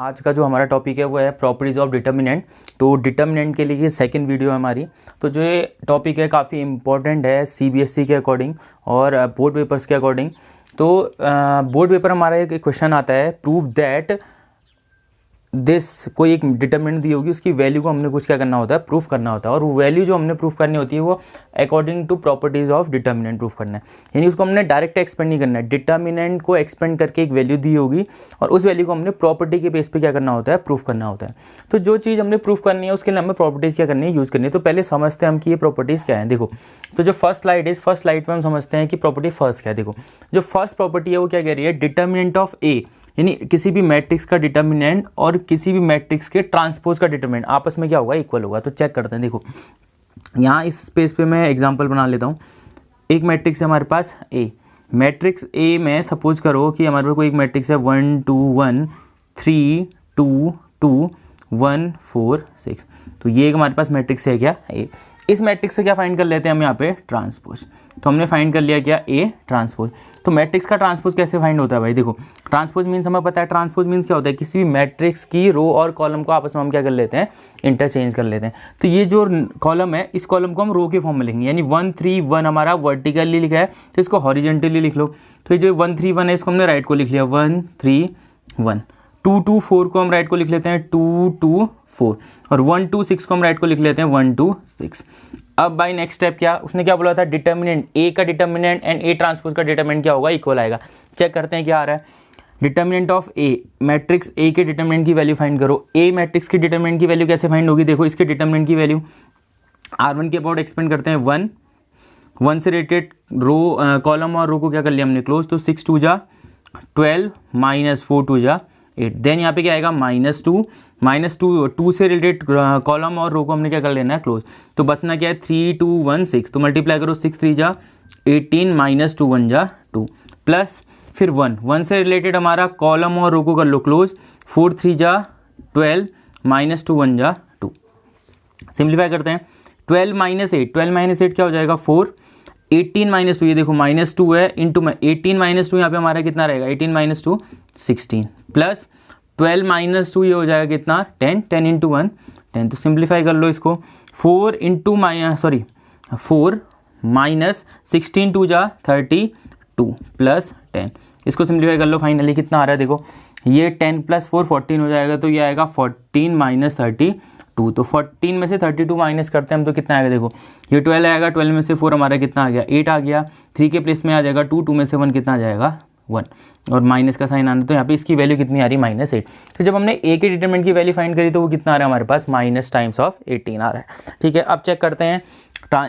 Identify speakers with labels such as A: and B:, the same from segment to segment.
A: आज का जो हमारा टॉपिक है वो है प्रॉपर्टीज़ ऑफ डिटर्मिनेंट। तो डिटर्मिनेंट के लिए ये सेकंड वीडियो है हमारी। तो जो ये टॉपिक है काफ़ी इंपॉर्टेंट है सीबीएसई के अकॉर्डिंग और बोर्ड पेपर्स के अकॉर्डिंग। तो बोर्ड पेपर हमारा एक क्वेश्चन आता है, प्रूव दैट दिस, कोई एक डिटर्मिनेंट दी होगी, उसकी वैल्यू को हमने कुछ क्या करना होता है, प्रूफ करना होता है। और वो वैल्यू जो हमने प्रूफ करनी होती है वो according to properties of determinant proof करना है। यानी उसको हमने डायरेक्ट एक्सपेंड नहीं करना है, डिटर्मिनेंट को एक्सपेंड करके एक वैल्यू दी होगी और उस वैल्यू को हमने प्रॉपर्टी के बेस पे क्या करना होता है, प्रूफ करना होता है। तो जो चीज़ हमने प्रूफ करनी है उसके लिए हमें प्रॉपर्टीज़ क्या करनी है, यूज़ करनी है। तो पहले समझते हैं हम कि ये प्रॉपर्टीज़ क्या है। देखो, तो जो फर्स्ट स्लाइड है, इस फर्स्ट स्लाइड में हम समझते हैं कि प्रॉपर्टी फर्स्ट क्या है। देखो, जो फर्स्ट प्रॉपर्टी है वो क्या कह रही है, डिटर्मिनेंट ऑफ ए, यानी किसी भी मैट्रिक्स का डिटर्मिनेंट और किसी भी मैट्रिक्स के ट्रांसपोज का डिटर्मिनेंट आपस में क्या होगा, इक्वल होगा। तो चेक करते हैं। देखो यहाँ इस स्पेस पे मैं एग्जांपल बना लेता हूँ। एक मैट्रिक्स है हमारे पास ए, मैट्रिक्स ए में सपोज करो कि हमारे पास कोई एक मैट्रिक्स है 1 2 1 3 2 2 1 4 6। तो ये एक हमारे पास मैट्रिक्स है क्या, ए। इस मैट्रिक्स से क्या फाइंड कर लेते हैं हम यहाँ पे, ट्रांसपोज। तो हमने फाइंड कर लिया क्या, ए ट्रांसपोज। तो मैट्रिक्स का ट्रांसपोज कैसे फाइंड होता है भाई। देखो, ट्रांसपोज मीन्स हमें पता है, ट्रांसपोज मीन्स क्या होता है, किसी भी मैट्रिक्स की रो और कॉलम को आपस में हम क्या कर लेते हैं, इंटरचेंज कर लेते हैं। तो ये जो कॉलम है, इस कॉलम को हम रो के फॉर्म में लिखेंगे, यानी 1 3 1 हमारा वर्टिकली लिखा है तो इसको हॉरिजेंटली लिख लो। तो ये जो 1 3 1 है इसको हमने राइट को लिख लिया 1 3 1। 2 2 4 को हम राइट को लिख लेते हैं 2 2 4 और 1 2 6 को हम राइट को लिख लेते हैं 1 2 6। अब बाई नेक्स्ट स्टेप क्या, उसने क्या बोला था, डिटर्मिनेंट ए का डिटर्मिनेंट एंड ए ट्रांसपोज का डिटर्मिनेंट क्या होगा, इक्वल आएगा। चेक करते हैं क्या आ रहा है। Determinant of A, matrix A के डिटर्मिनेंट की वैल्यू फाइंड करो। ए मैट्रिक्स की डिटर्मिनेंट की वैल्यू कैसे फाइंड होगी, देखो इसके डिटर्मिनेंट की वैल्यू R1 के अबाउट एक्सपेंड करते हैं 1 1 से रिलेटेड रो कॉलम और रो को क्या कर लिया हमने, क्लोज। तो 6 2 जा 12 माइनस 4 2 जा 8। देन यहाँ पे क्या आएगा, -2 से रिलेटेड कॉलम और रो को हमने क्या कर लेना है, क्लोज। तो बचना क्या है, 3 2 1 6। तो मल्टीप्लाई करो 6 3 जा 18 -2 1 जा 2 प्लस फिर 1 से रिलेटेड हमारा कॉलम और रो को कर लो क्लोज। 4 3 जा 12 -2 1 जा 2। सिंप्लीफाई करते हैं, 12 -8 क्या हो जाएगा 4। 18 -2, ये देखो -2 है इंटू में 18 -2 यहाँ पे हमारा कितना रहेगा, 18 -2 16 प्लस 12 -2 ये हो जाएगा कितना 10 10 इंटू 1 10। तो सिंप्लीफाई कर लो इसको, 4 माइनस 16 2 जा 32 प्लस 10। इसको सिंप्लीफाई कर लो, फाइनली कितना आ रहा है, देखो ये 10 + 4 14 हो जाएगा। तो ये आएगा 14 - 32। तो 14 में से 32 माइनस करते हैं हम तो कितना आएगा, देखो ये 12 आएगा। 12 में से 4 हमारा कितना आ गया, 8 आ गया। 3 के प्लेस में आ जाएगा 2 में से 1 कितना आ जाएगा 1 और माइनस का साइन आना। तो यहाँ पे इसकी वैल्यू कितनी आ रही, -8। तो जब हमने ए के डिटरमिनेंट की वैल्यू फाइंड करी तो वो कितना आ रहा है हमारे पास, -18 आ रहा है। ठीक है, अब चेक करते हैं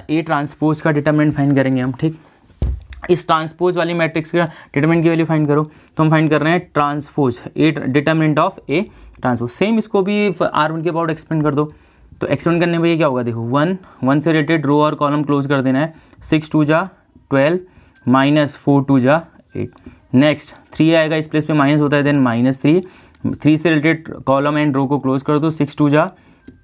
A: ए ट्रांसपोज का डिटरमिनेंट फाइंड करेंगे हम। ठीक, इस ट्रांसपोज वाली मैट्रिक्स का डिटरमिनेंट की वैल्यू फाइंड करो। तो हम फाइंड कर रहे हैं transpose A, determinant of A transpose. Same इसको भी R1 के अबाउट एक्सपेंड कर दो। तो एक्सपेंड करने में ये क्या होगा, देखो 1 से रिलेटेड रो और कॉलम क्लोज कर देना है। 6 2 जा 12 -4 2 जा 8। नेक्स्ट 3 आएगा, इस प्लेस पे माइनस होता है, देन -3 से रिलेटेड कॉलम एंड रो को क्लोज कर दो। 6 2 जा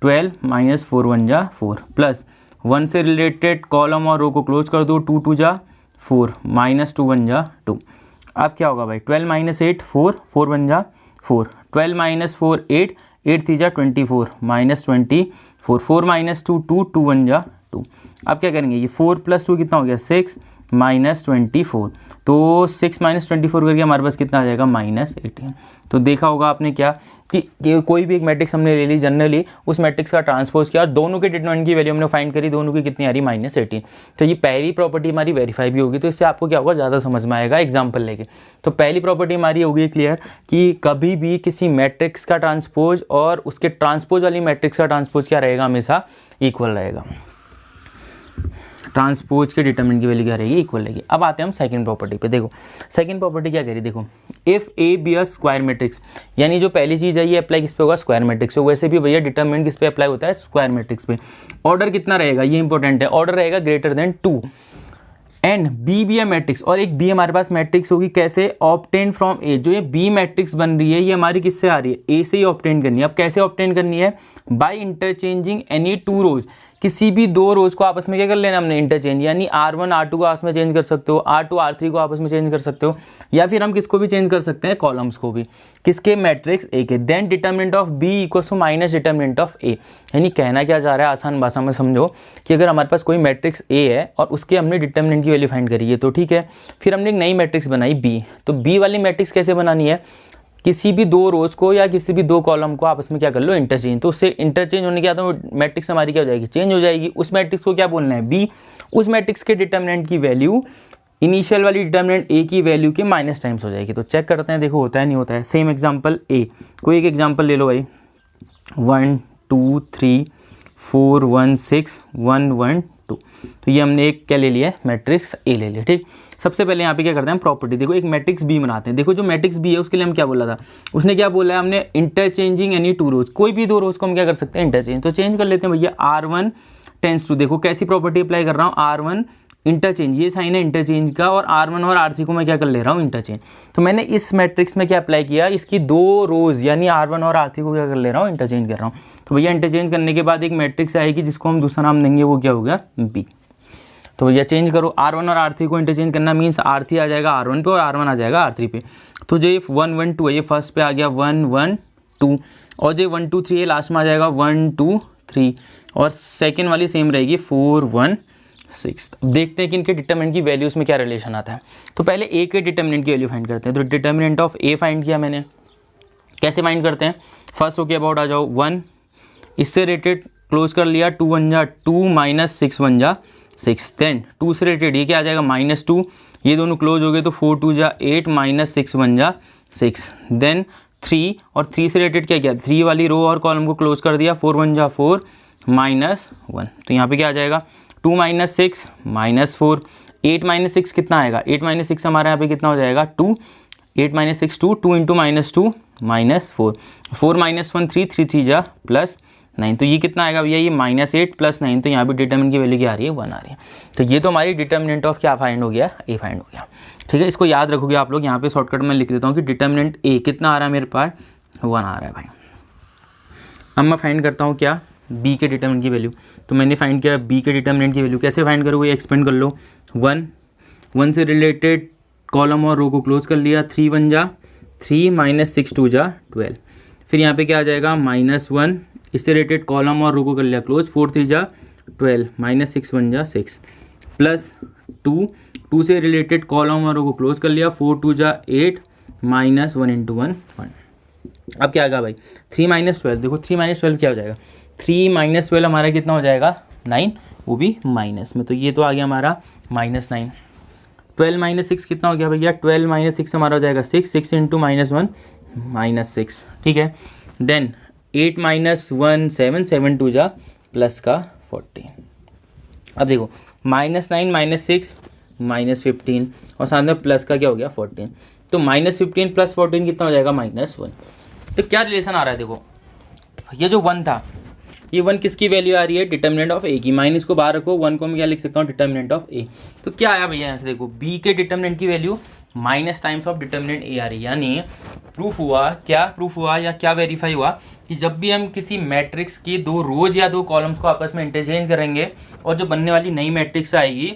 A: 12 -4 1 जा 4 प्लस 1 से रिलेटेड कॉलम और रो को क्लोज कर दो। 2 2 जा 4 -2 1 जा 2। अब क्या होगा भाई, 12 - 8 4 4 1 जा 4 12 - 4 8 8 3 जा 24 -24 4 -2 2 2 1 जा 2। अब क्या करेंगे, ये 4 + 2 कितना हो गया 6 -24। तो 6 -24 करके हमारे पास कितना आ जाएगा, -18। तो देखा होगा आपने क्या कि कोई भी एक मैट्रिक्स हमने ले ली जनरली, उस मैट्रिक्स का ट्रांसपोज किया और दोनों के डिटरमिनेंट की वैल्यू हमने फाइंड करी, दोनों की कितनी आ रही, -18। तो ये पहली प्रॉपर्टी हमारी वेरीफाई भी होगी। तो इससे आपको क्या होगा, ज़्यादा समझ में आएगा एग्जाम्पल लेके। तो पहली प्रॉपर्टी हमारी होगी क्लियर कि कभी भी किसी मैट्रिक्स का ट्रांसपोज और उसके ट्रांसपोज वाली मैट्रिक्स का ट्रांसपोज क्या रहेगा, हमेशा इक्वल रहेगा। ट्रांसपोज के डिटरमिनेंट की वैल्यू क्या रहेगी, इक्वल रहेगी। अब आते हैं हम सेकंड प्रॉपर्टी पे। देखो सेकंड प्रॉपर्टी क्या कह रही है, देखो if A be a square matrix, यानी जो पहली चीज़ है ये अप्लाई किस पे होगा, स्क्वायर मैट्रिक्स पे। वैसे भी भैया डिटरमिनेंट किस पे अप्लाई होता है, स्क्वायर मैट्रिक्स पे। ऑर्डर कितना रहेगा, ये इंपॉर्टेंट है, ऑर्डर रहेगा >2 and B B A matrix, और एक बी हमारे पास मैट्रिक्स होगी, कैसे, ऑब्टेन फ्रॉम ए। जो ये बी मैट्रिक्स बन रही है ये हमारी किससे आ रही है, ए से ही ऑब्टेन करनी है। अब कैसे ऑब्टेन करनी है, बाय इंटरचेंजिंग एनी 2 रोज, किसी भी दो रोज को आपस में क्या कर लेना हमने, इंटरचेंज, यानी R1 R2 को आपस में चेंज कर सकते हो, R2 R3 को आपस में चेंज कर सकते हो, या फिर हम किसको भी चेंज कर सकते हैं, कॉलम्स को भी, किसके, मैट्रिक्स ए के। Then determinant of B equals to minus determinant of A, यानी कहना क्या चाह रहा है, आसान भाषा में समझो कि अगर हमारे पास कोई मैट्रिक्स ए है और उसके हमने डिटर्मिनेंट की वैल्यू फाइंड करी है तो ठीक है, फिर हमने एक नई मैट्रिक्स बनाई बी, तो बी वाली मैट्रिक्स कैसे बनानी है, किसी भी दो रोज को या किसी भी दो कॉलम को आपस में क्या कर लो, इंटरचेंज। तो उससे इंटरचेंज होने के बाद मैट्रिक्स हमारी क्या हो जाएगी, चेंज हो जाएगी। उस मैट्रिक्स को क्या बोलना है, बी। उस मैट्रिक्स के डिटर्मिनेंट की वैल्यू इनिशियल वाली डिटर्मिनेंट ए की वैल्यू के माइनस टाइम्स हो जाएगी। तो चेक करते हैं, देखो होता है नहीं होता है। सेम एग्जांपल ए, कोई एक एग्जांपल ले लो भाई, 1 2 3 4 1 6 1 1 2। तो ये हमने एक क्या ले लिया है, मैट्रिक्स ए ले लिया, ठीक। सबसे पहले यहाँ पे क्या करते हैं, प्रॉपर्टी, देखो एक मैट्रिक्स बी बनाते हैं। देखो जो मैट्रिक्स बी है उसके लिए हम क्या बोला था, उसने क्या बोला है, हमने इंटरचेंजिंग एनी टू रोज, कोई भी दो रोज को हम क्या कर सकते हैं, इंटरचेंज। तो चेंज कर लेते हैं भैया, R1 टेंस टू, देखो कैसी प्रॉपर्टी अप्लाई कर रहा हूँ, R1 इंटरचेंज, ये साइन है इंटरचेंज का, और R1 और R3 को मैं क्या कर ले रहा हूँ, इंटरचेंज। तो मैंने इस मैट्रिक्स में क्या अप्लाई किया, इसकी दो रोज यानी R1 और R3 को क्या कर ले रहा हूँ, इंटरचेंज कर रहा हूँ। तो भैया इंटरचेंज करने के बाद एक मैट्रिक्स आएगी जिसको हम दूसरा नाम देंगे, वो क्या होगा, बी। तो भैया चेंज करो, R1 और R3 को इंटरचेंज करना मीन्स R3 आ जाएगा R1 पे और R1 आ जाएगा R3 पे। तो जो ये 1 1 2 है, ये फर्स्ट पे आ गया 1 1 2, और जो 1 2 3 है लास्ट में आ जाएगा 1 2 3, और सेकेंड वाली सेम रहेगी 4 1 6। देखते हैं कि इनके डिटर्मिनेंट की वैल्यूज में क्या रिलेशन आता है। तो पहले ए के डिटर्मिनेंट की वैल्यू फाइंड करते हैं। तो डिटर्मिनेंट ऑफ ए फाइंड किया मैंने, कैसे फाइंड करते हैं, फर्स्ट ओके अबाउट आ जाओ 1, इससे रिलेटेड क्लोज कर लिया, 2 1 जा 2 माइनस 6 1 जा 6, देन 2 से रिलेटेड ये क्या आ जाएगा, -2, ये दोनों क्लोज हो गए तो 4 2 जा 8 माइनस 6 1 जा 6, देन 3, और 3 से रिलेटेड क्या किया, 3 वाली रो और कॉलम को क्लोज कर दिया, 4 1 जा 4 -1। तो यहाँ पे क्या आ जाएगा, 2 माइनस 6 -4, 8 माइनस 6 कितना आएगा, 8 माइनस 6 हमारे यहाँ पे कितना हो जाएगा, 2, 8 माइनस 6 2, 2 इंटू -2 -4, 4 -1 3, 3 3 जा +9। तो ये कितना आएगा भैया, ये -8 + 9। तो यहाँ पे डिटर्मिनेंट की वैल्यू क्या आ रही है, 1 आ रही है। तो ये तो हमारी डिटर्मिनेंट ऑफ क्या फाइंड हो गया, ए फाइंड हो गया, ठीक है। इसको याद रखोगे आप लोग, यहाँ पे शॉर्टकट में लिख देता हूँ कि डिटर्मिनेंट ए कितना आ रहा है मेरे पास, 1 आ रहा है भाई। अब मैं फाइंड करता हूँ क्या, बी के डिटर्मिनेंट की वैल्यू। तो मैंने फाइंड किया बी के डिटर्मिनेंट की वैल्यू, कैसे फाइंड करोगे, एक्सपेंड कर लो, 1 से रिलेटेड कॉलम और रो को क्लोज कर लिया, 3 1 जा 3 माइनस 6 2 जा 12, फिर यहाँ पे क्या आ जाएगा, -1, इससे रिलेटेड कॉलम और रो को कर लिया क्लोज, 4 3 जा 12 माइनस 6 1 जा 6, प्लस 2 से रिलेटेड कॉलम और रो को क्लोज कर लिया, 4 2 जा 8 -1 इंटू 1 1। अब क्या आएगा भाई, 3 - 12, देखो 3 - 12 क्या हो जाएगा, 3 - 12 हमारा कितना हो जाएगा, 9, वो भी माइनस में। तो ये तो आ गया हमारा -9। 12 - 6 कितना हो गया भैया, 12 - 6 हमारा हो जाएगा 6, 6 इंटू -1 -6, ठीक है। देन 8 - 1 7, 7 2 जा प्लस का 14। अब देखो -9 - 6 -15, और साथ में प्लस का क्या हो गया 14। तो -15 + 14 कितना हो जाएगा, -1। तो क्या रिलेशन आ रहा है, देखो ये जो 1 था, ये 1 किसकी वैल्यू आ रही है, डिटर्मिनेंट ऑफ ए की। माइनस को बाहर रखो, 1 को मैं क्या लिख सकता हूँ, डिटर्मिनेंट ऑफ ए। तो क्या आया भैया यहाँ से, देखो बी के डिटर्मिनेंट की value minus times of determinant A आ रही है। यानी प्रूफ हुआ, क्या प्रूफ हुआ या क्या वेरीफाई हुआ कि जब भी हम किसी मैट्रिक्स की दो रोज या दो कॉलम्स को आपस में इंटरचेंज करेंगे और जो बनने वाली नई मैट्रिक्स आएगी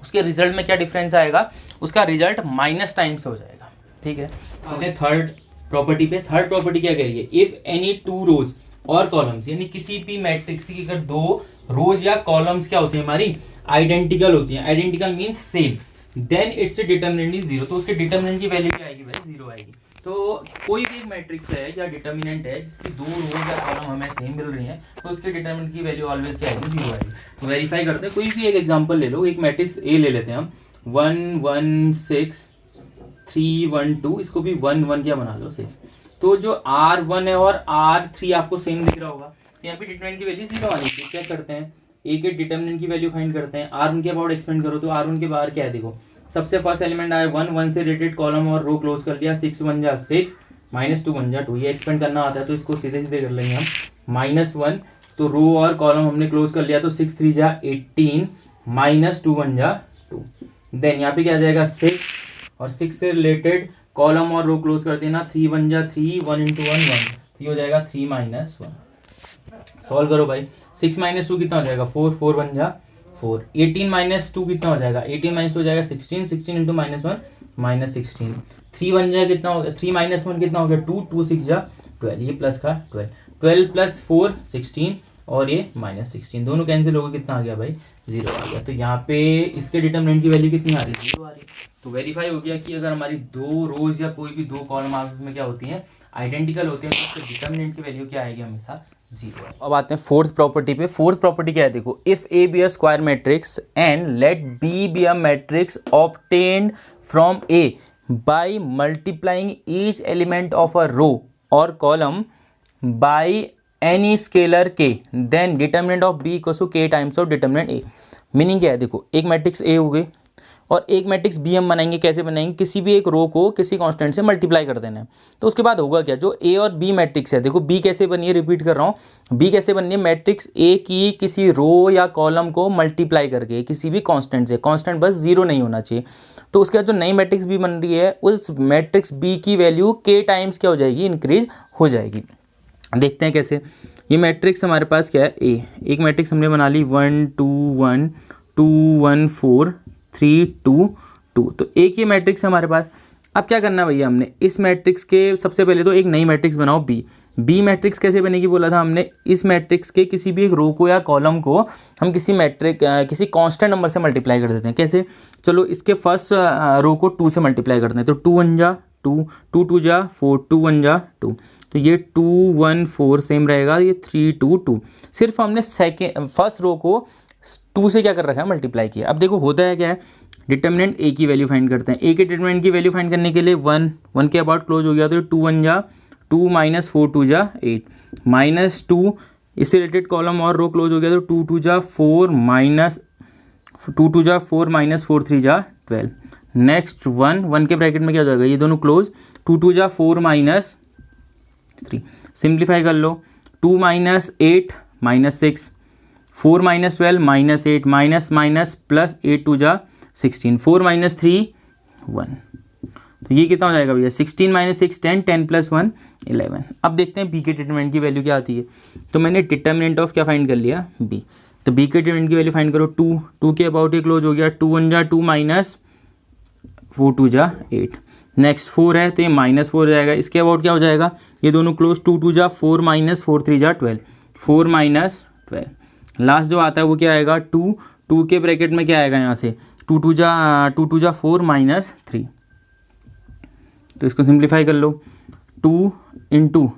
A: उसके रिजल्ट में क्या डिफरेंस आएगा, उसका रिजल्ट माइनस टाइम्स हो जाएगा, ठीक है। आते हैं थर्ड प्रॉपर्टी पे। थर्ड प्रॉपर्टी क्या कह रही है, इफ एनी टू रोज और कॉलम्स, यानी किसी भी मैट्रिक्स की अगर दो रोज या कॉलम्स क्या होती है हमारी, आइडेंटिकल होती हैं, identical means same, then its determinant is 0। तो उसके डिटर्मिनेंट की वैल्यू क्या आएगी भाई, 0 आएगी। तो कोई भी एक मैट्रिक्स है या डिटर्मिनेंट है जिसकी दो रोज या कॉलम हमें सेम मिल रही हैं, तो उसके डिटर्मिनेंट की वैल्यू ऑलवेज क्या आएगी, 0 आएगी। तो वेरीफाई करते हैं, कोई भी एक एग्जांपल ले लो, एक मैट्रिक्स ए ले लेते हैं हम, 1 1 6 3 1 2, इसको भी 1 1 क्या बना लो 6। तो जो R1 है और R3 आपको सेम दिख रहा होगा, यहाँ पे डिटर्मिनेंट की वैल्यू 0 आनी चाहिए। क्या करते हैं, ए के डिटर्मिनेंट की वैल्यू फाइंड करते हैं, R1 के अबाउट एक्सपेंड करो। तो R1 के बाहर क्या है, देखो सबसे फर्स्ट एलिमेंट आया 1, 1 से रिलेटेड कॉलम और रो क्लोज कर लिया, 6 1 जा 6 -2 1 जा 2, ये एक्सपेंड करना आता है तो इसको सीधे सीधे कर लेंगे हम, -1, तो रो और कॉलम हमने क्लोज कर लिया, तो 6 3 जा 18 -2 1 जा 2। देन यहाँ पे क्या आ जाएगा 6, और 6 से रिलेटेड कॉलम और रो क्लोज कर देना, 3 1 जा 3 1 इंटू 1 1, तो ये हो जाएगा 3 - 1। सॉल्व करो भाई, 6 माइनस 2 कितना हो जाएगा 4, 4 बन जा 4, 18 माइनस 2 कितना हो जाएगा 18 माइनस 2 हो जाएगा 16, 16 इंटू -1 -16, 3 बन जाए कितना हो गया 3 माइनस 1 कितना हो गया 2, 2 6 जा 12, ये प्लस का 12, 12 प्लस 4 16 और ये -16, दोनों कैंसिल हो गए, कितना आ गया भाई 0 आ गया। तो यहाँ पे इसके डिटरमिनेंट की वैल्यू कितनी आ रही है 0 आ रही है। तो वेरीफाई हो गया कि अगर हमारी दो रोज या कोई भी दो कॉलम आपस में क्या होती हैं आइडेंटिकल होते हैं तो उसके डिटरमिनेंट की वैल्यू क्या आएगी हमेशा 0। अब आते हैं फोर्थ प्रॉपर्टी पे। फोर्थ प्रॉपर्टी क्या है देखो, if A be a square matrix and let B be a matrix obtained from A by multiplying each element of a row और column by any scalar K, then determinant of B equals to K times of determinant A. Meaning क्या है देखो, एक matrix A हो गई और एक matrix B हम बनाएंगे, कैसे बनाएंगे, किसी भी एक रो को किसी कांस्टेंट से मल्टीप्लाई कर देना है। तो उसके बाद होगा क्या, जो ए और बी मैट्रिक्स है, देखो बी कैसे बनी है, रिपीट कर रहा हूँ, बी कैसे बनी है, मैट्रिक्स ए की किसी रो या कॉलम को मल्टीप्लाई करके किसी भी कांस्टेंट से, कांस्टेंट बस 0 नहीं होना चाहिए। तो उसके बाद जो नई मैट्रिक्स बी बन रही है उस मैट्रिक्स बी की वैल्यू के टाइम्स क्या हो जाएगी, इंक्रीज हो जाएगी। देखते हैं कैसे। ये मैट्रिक्स हमारे पास क्या है ए, एक मैट्रिक्स हमने बना ली 1 2 1 2 1 4 3 2 2, तो एक ये मैट्रिक्स हमारे पास। अब क्या करना है भैया, हमने इस मैट्रिक्स के सबसे पहले तो एक नई मैट्रिक्स बनाओ बी। बी मैट्रिक्स कैसे बनेगी बोला था हमने, इस मैट्रिक्स के किसी भी एक रो को या कॉलम को हम किसी कांस्टेंट नंबर से मल्टीप्लाई कर देते हैं। कैसे, चलो इसके फर्स्ट रो को 2 से मल्टीप्लाई करते हैं, तो 2 1 जा 2, 2 2 जा 4, 2 1 जा 2, तो ये 2 1 4 सेम रहेगा, ये 3 2 2। सिर्फ हमने फर्स्ट रो को 2 से क्या कर रखा है, मल्टीप्लाई किया। अब देखो होता है क्या है, डिटरमिनेंट ए की वैल्यू फाइंड करते हैं। ए के डिटरमिनेंट की वैल्यू फाइंड करने के लिए 1 के अबाउट क्लोज हो गया, तो 2 1 जा 2 माइनस 4 2 जा 8 माइनस 2, इससे रिलेटेड कॉलम और रो क्लोज हो गया, तो 2 2 जा 4 माइनस 2 2 जा 4 माइनस 4 3 जा 12। नेक्स्ट 1 के ब्रैकेट में क्या हो जाएगा, ये दोनों क्लोज, 2 2 जा 4 माइनस 3, सिंप्लीफाई कर लो, 2 minus 8 minus 6, 4 minus 12 minus 8 minus minus plus 8 2 जा 16, 4 माइनस 3 1, तो ये कितना हो जाएगा भैया 16 माइनस 6 10, 10 प्लस 1 11। अब देखते हैं बी के डिटरमिनेंट की वैल्यू क्या आती है। तो मैंने डिटरमिनेंट ऑफ क्या फाइंड कर लिया, बी। तो बी के डिटरमिनेंट की वैल्यू फाइंड करो, 2 के अबाउट ही क्लोज हो गया, 2 1 जा 2 माइनस 4 2 जा 8, नेक्स्ट 4 है तो ये माइनस 4 जाएगा, इसके अबाउट क्या हो जाएगा, ये दोनों क्लोज, 2 2 जा 4 माइनस 4 3 जा 12, 4 माइनस 12। लास्ट जो आता है वो क्या आएगा, 2 के ब्रैकेट में क्या आएगा यहाँ से, 2 2 जा 4 माइनस 3, तो इसको सिंप्लीफाई कर लो, 2 इंटू,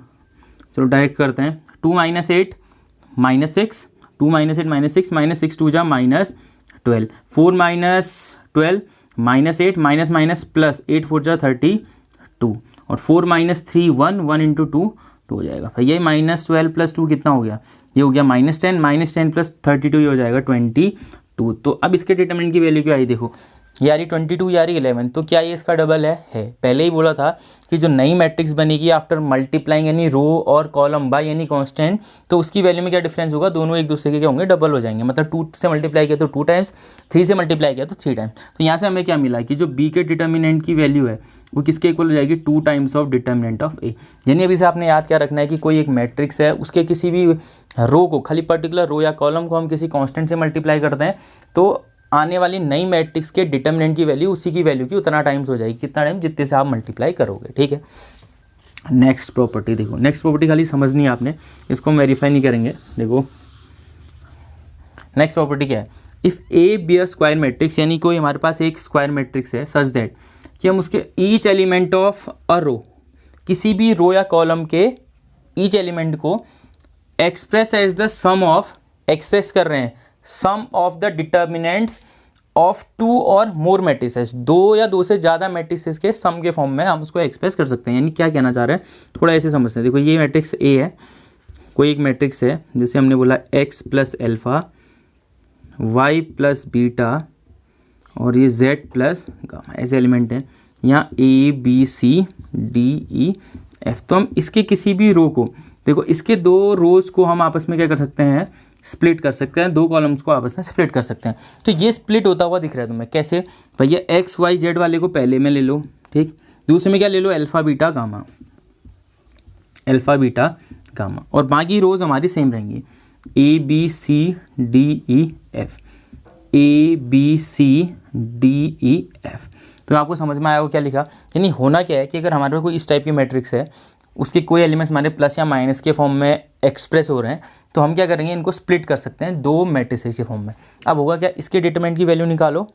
A: चलो डायरेक्ट करते हैं, 2 minus 8 minus 6, 2 minus 8 minus 6 minus 6 2 जा minus 12, 4 minus 12 minus 8 minus minus plus 8 4 जा 32, और 4 माइनस 3 1 इंटू 2 हो जाएगा भैया, ये माइनस 12 प्लस 2 कितना हो गया, ये हो गया -10 प्लस 32 ये हो जाएगा 22। तो अब इसके डिटरमिनेंट की वैल्यू क्या आई देखो, यारी 22 यारी 11, तो क्या ये इसका डबल है। पहले ही बोला था कि जो नई मैट्रिक्स बनेगी आफ्टर मल्टीप्लाइंग एनी रो और कॉलम बाय एनी कांस्टेंट, तो उसकी वैल्यू में क्या डिफरेंस होगा, दोनों एक दूसरे के क्या होंगे, डबल हो जाएंगे। मतलब 2 से मल्टीप्लाई किया तो 2 टाइम्स, 3 से मल्टीप्लाई किया तो 3 टाइम्स। तो यहाँ से हमें क्या मिला कि जो बी के डिटरमिनेंट की वैल्यू है वो किसके इक्वल हो जाएगी, 2 times of determinant of A. यानी अभी से आपने याद क्या रखना है कि कोई एक मैट्रिक्स है, उसके किसी भी रो को, खाली पर्टिकुलर रो या कॉलम को हम किसी कांस्टेंट से मल्टीप्लाई करते हैं, तो आने वाली नई मैट्रिक्स के डिटरमिनेंट की वैल्यू उसी की वैल्यू की उतना टाइम्स हो जाएगी, कितना टाइम, जितने से आप मल्टीप्लाई करोगे। ठीक है, नेक्स्ट प्रॉपर्टी देखो, नेक्स्ट प्रॉपर्टी खाली समझनी है आपने, इसको हम वेरीफाई नहीं करेंगे। देखो नेक्स्ट प्रॉपर्टी क्या है, if A be a square matrix, यानी कोई हमारे पास एक स्क्वायर मैट्रिक्स है सच दैट कि हम उसके each element of a row, किसी भी रो या कॉलम के ईच एलिमेंट को express as the sum of, express कर रहे हैं sum of the determinants of 2 और मोर मैट्रिसेस, 2 या 2 से ज़्यादा मैट्रिसेस के सम के फॉर्म में हम उसको एक्सप्रेस कर सकते हैं। यानी क्या कहना चाह रहे हैं, थोड़ा ऐसे समझते हैं। देखो ये मैट्रिक्स ए है, कोई एक मैट्रिक्स है, जैसे हमने बोला x plus alpha, y plus beta और ये z प्लस गामा, ऐसे एलिमेंट हैं। यहाँ a b c d e f, तो हम इसके किसी भी रो को, देखो इसके 2 रोज को हम आपस में क्या कर सकते हैं, स्प्लिट कर सकते हैं, 2 कॉलम्स को आपस में स्प्लिट कर सकते हैं। तो ये स्प्लिट होता हुआ दिख रहा है तुम्हें, कैसे भैया, एक्स वाई जेड वाले को पहले में ले लो, ठीक, दूसरे में क्या ले लो, alpha beta gamma, alpha beta gamma, और बाकी रोज हमारी सेम रहेंगी। ABCDEF, ABCDEF। तो आपको समझ में आया वो क्या लिखा, यानी होना क्या है कि अगर हमारे पास कोई इस टाइप की मैट्रिक्स है, उसके कोई एलिमेंट्स हमारे प्लस या माइनस के फॉर्म में एक्सप्रेस हो रहे हैं, तो हम क्या करेंगे, इनको स्प्लिट कर सकते हैं दो मैट्रिसेस के फॉर्म में। अब होगा क्या, इसके डिटरमिनेंट की वैल्यू निकालो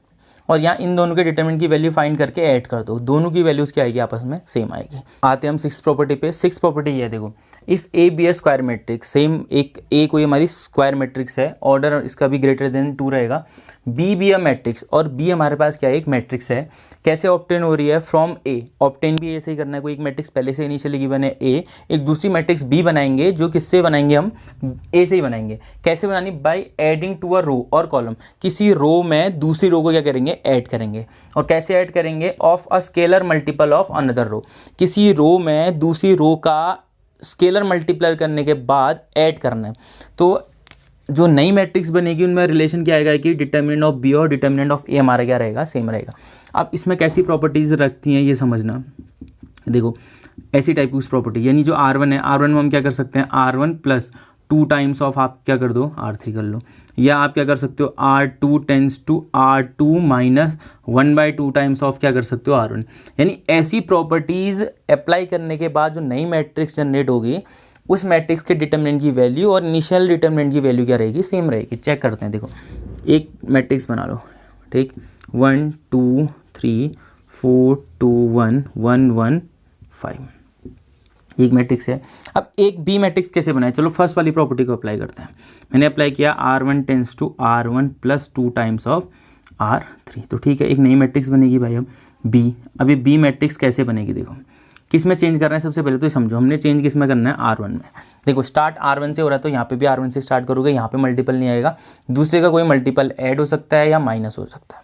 A: और यहाँ इन दोनों के डिटरमिनेंट की वैल्यू फाइंड करके ऐड कर दो, दोनों की वैल्यूज़ क्या आएगी, आपस में सेम आएगी। आते हैं हम सिक्स प्रॉपर्टी पे। सिक्स प्रॉपर्टी ये है, देखो, if A be a square matrix, same एक ए कोई हमारी स्क्वायर मैट्रिक्स है, ऑर्डर इसका भी ग्रेटर देन 2 रहेगा, बी बी अ मैट्रिक्स, और बी हमारे पास क्या है, एक मैट्रिक्स है, कैसे ऑब्टेन हो रही है, फ्रॉम ए, ऑब्टेन भी ए से ही करना है, कोई एक मैट्रिक्स पहले से इनिशियली गिवन है ए, एक दूसरी मैट्रिक्स बी बनाएंगे, जो किससे बनाएंगे, हम ए से ही बनाएंगे। कैसे बनानी, by adding to a row और कॉलम, किसी रो में दूसरी रो को क्या करेंगे, ऐड करेंगे। और कैसे ऐड करेंगे, of a scalar multiple of another row, किसी रो में दूसरी रो का स्केलर मल्टीप्लाई करने के बाद ऐड करना है। तो जो नई मैट्रिक्स बनेगी उनमें रिलेशन क्या आएगा कि डिटर्मिनेंट ऑफ बी और डिटर्मिनेंट ऑफ ए हमारा क्या रहेगा, सेम रहेगा। अब इसमें कैसी प्रॉपर्टीज रखती हैं ये समझना, देखो ऐसी टाइप की उस प्रॉपर्टी, यानी जो R1 है, R1 में हम क्या कर सकते हैं, R1 प्लस 2 टाइम्स ऑफ, आप क्या कर दो, R3 कर लो, या आप क्या कर सकते हो, R2 tends to R2 minus 1/2 times of क्या कर सकते हो, R1। यानी ऐसी प्रॉपर्टीज अप्लाई करने के बाद जो नई मैट्रिक्स जनरेट होगी, उस मैट्रिक्स के डिटरमिनेंट की वैल्यू और इनिशियल डिटरमिनेंट की वैल्यू क्या रहेगी, सेम रहेगी। चेक करते हैं, देखो एक मैट्रिक्स बना लो, ठीक, 1 2 3 4 2 1 1 1 5, एक मैट्रिक्स है। अब एक बी मैट्रिक्स कैसे बनाए, चलो फर्स्ट वाली प्रॉपर्टी को अप्लाई करते हैं। मैंने अप्लाई किया R1 tends to R1 plus 2 times of R3, तो ठीक है, एक नई मैट्रिक्स बनेगी भाई। अब बी, अभी बी मैट्रिक्स कैसे बनेगी, देखो किस में चेंज करना है, सबसे पहले तो समझो हमने चेंज किस में करना है, R1 में। देखो स्टार्ट R1 से हो रहा है, तो यहाँ पे भी R1 से स्टार्ट करोगे, यहाँ पे मल्टीपल नहीं आएगा, दूसरे का कोई मल्टीपल ऐड हो सकता है या माइनस हो सकता है।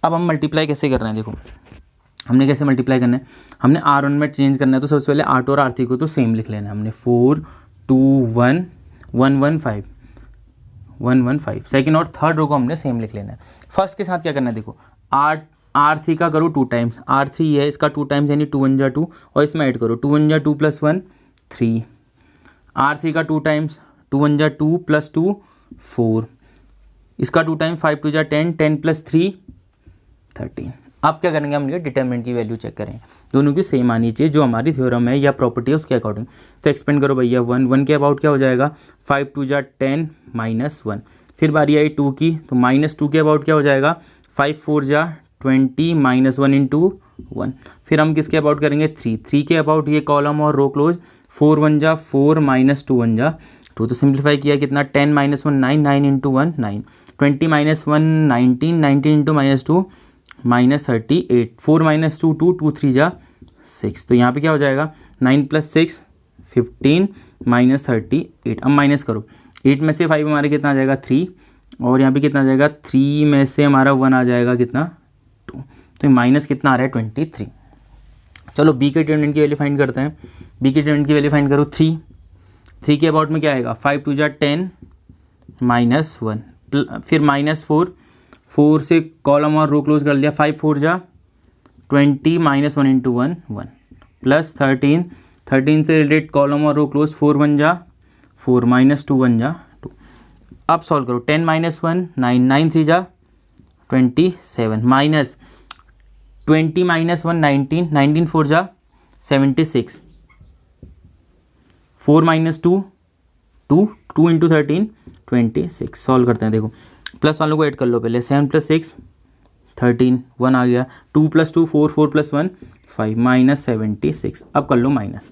A: अब हम मल्टीप्लाई कैसे कर रहे हैं, देखो हमने कैसे मल्टीप्लाई करना है, हमने R1 में चेंज करना है, तो सबसे पहले R2 और R3 को तो सेम लिख लेना है हमने, 4 2 1 1 1 5 1 1 5, सेकेंड और थर्ड रो को हमने सेम लिख लेना है। फर्स्ट के साथ क्या करना है, देखो R3 का करो 2 टाइम्स, R3 है इसका 2 टाइम्स यानी 2 1 जा 2, और इसमें ऐड करो 2 1 जा 2 प्लस 1 3, R3 का 2 टाइम्स 2 1 जा 2 प्लस 2 4, इसका 2 टाइम्स 5 2 जा 10 10 प्लस 3 13। अब क्या करेंगे, हम डिटरमिनेंट की वैल्यू चेक करेंगे, दोनों की सेम आनी चाहिए जो हमारी थ्योरम है या प्रॉपर्टी है उसके अकॉर्डिंग। तो एक्सपेंड करो भैया, 1 1 के अबाउट क्या हो जाएगा, 5 2 जा 10 माइनस 1, फिर बारी आई 2 की, तो माइनस 2 के अबाउट क्या हो जाएगा, 5 4 जा 20 माइनस 1 इंटू 1, फिर हम किसके अबाउट करेंगे, 3 के अबाउट, ये कॉलम और रो क्लोज, 4 1 जा 4 माइनस 2 1 जा 2, तो सिंप्लीफाई किया कितना, 10 minus 1 9 9 into 1 9, 20 minus 1 19 19 into minus 2 minus 38, 4 minus 2 2 2 3 जा 6, तो यहाँ पे क्या हो जाएगा, 9 प्लस 6 15 माइनस 38। अब माइनस करो, 8 में से 5 हमारे कितना आ जाएगा, 3, और यहाँ पे कितना आ जाएगा, 3 में से हमारा 1 आ जाएगा कितना, 2, तो माइनस कितना आ रहा है, 23। चलो बी के डिटरमिनेंट की वैल्यू फाइंड करते हैं। बी के डिटरमिनेंट की वैल्यू फाइंड करो, 3 के अबाउट में क्या आएगा, 5 2 जा 10 माइनस 1, फिर माइनस 4 से कॉलम और रो क्लोज कर लिया, 5 4 जा 20 माइनस 1 इंटू 1 1, प्लस 13 से रिलेटेड कॉलम और रो क्लोज, 4 1 जा 4 माइनस 2 1 जा 2। अब सॉल्व करो, 10 माइनस 1 9 9 3 जा 27 माइनस 20 माइनस 1 19 19 4 जा 76, 4 माइनस 2 2 इंटू 13 26। सॉल्व करते हैं, देखो प्लस वालों को ऐड कर लो पहले, 7 प्लस 6 13 1 आ गया, 2 प्लस 2 4 4 प्लस 1 5 माइनस 76। अब कर लो माइनस,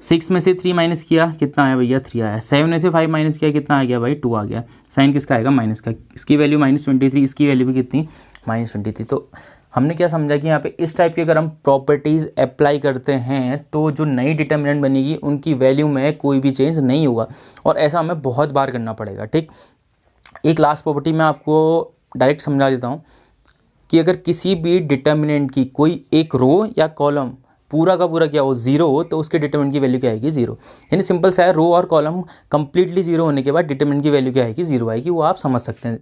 A: 6 में से 3 माइनस किया कितना आया भैया, 3 आया, 7 में से 5 माइनस किया कितना आ गया भाई, 2 आ गया, साइन किसका आएगा, माइनस का, इसकी वैल्यू -23, इसकी वैल्यू भी कितनी, -23। तो हमने क्या समझा कि यहाँ पे इस टाइप की अगर हम प्रॉपर्टीज़ अप्लाई करते हैं तो जो नई डिटर्मिनेंट बनेगी उनकी वैल्यू में कोई भी चेंज नहीं होगा, और ऐसा हमें बहुत बार करना पड़ेगा, ठीक। एक लास्ट प्रॉपर्टी मैं आपको डायरेक्ट समझा देता हूँ कि अगर किसी भी डिटर्मिनेंट की कोई एक रो या कॉलम पूरा का पूरा क्या हो, 0 हो, तो उसके डिटर्मिनेंट की वैल्यू क्या आएगी, 0। यानी सिंपल सा है, रो और कॉलम कंप्लीटली 0 होने के बाद डिटर्मिनेंट की वैल्यू क्या आएगी, 0 आएगी, वो आप समझ सकते हैं।